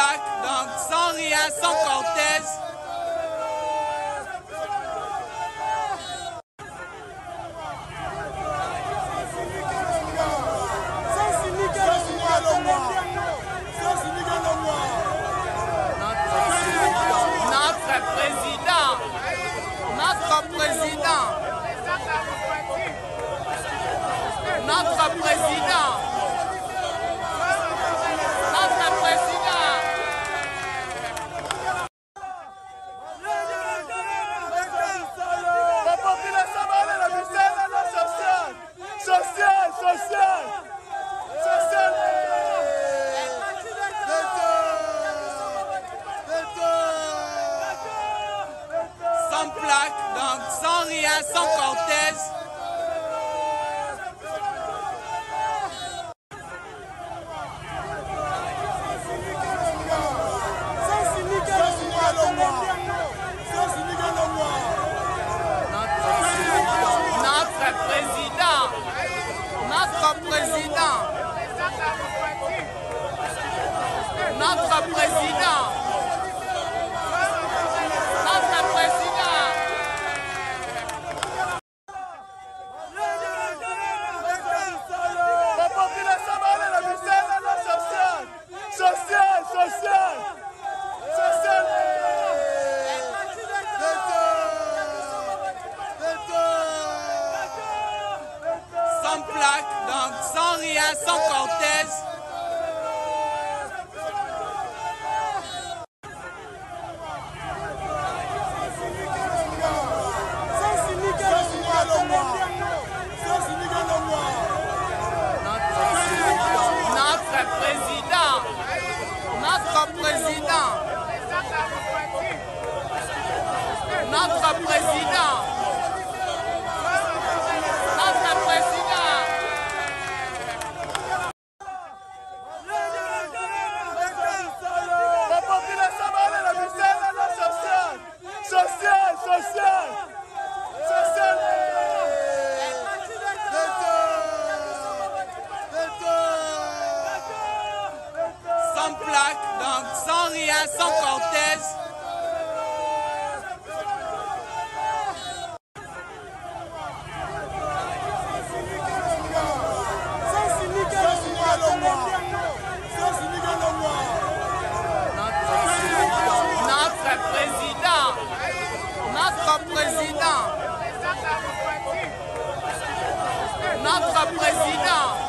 plaque, donc sans rien, sans cortège. Sans plaque, donc sans rien, sans cortège. Notre président. Sans plaque, donc sans rien, sans cortège. Notre président. Sans plaque, donc sans rien, sans cortège. Notre président.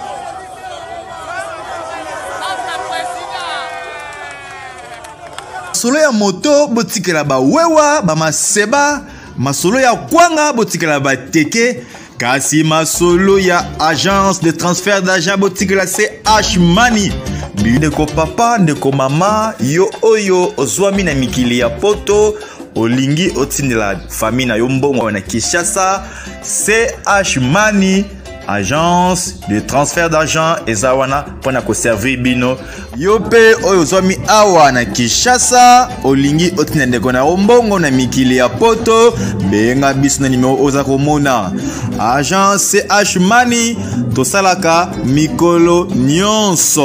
Masolo ya moto botikela ba wewa ba maseba, masolo ya kwanga botikela ba teke, kasi masolo ya agence de transfert d'argent botikela CH Money. Ndeko papa, ndeko mama, yo oyo ozwami na mikili ya poto, olingi otindela famille na yo mbongo na Kinshasa, CH Money. Agence de transfert d'argent ezawana pona ko servir bino yope oyo zwami awa na Kinshasa olingi otina ndeko na ombongo na mikili ya poto benga biso na numero oza komona Agence CH Money tosalaka mikolo nyonso.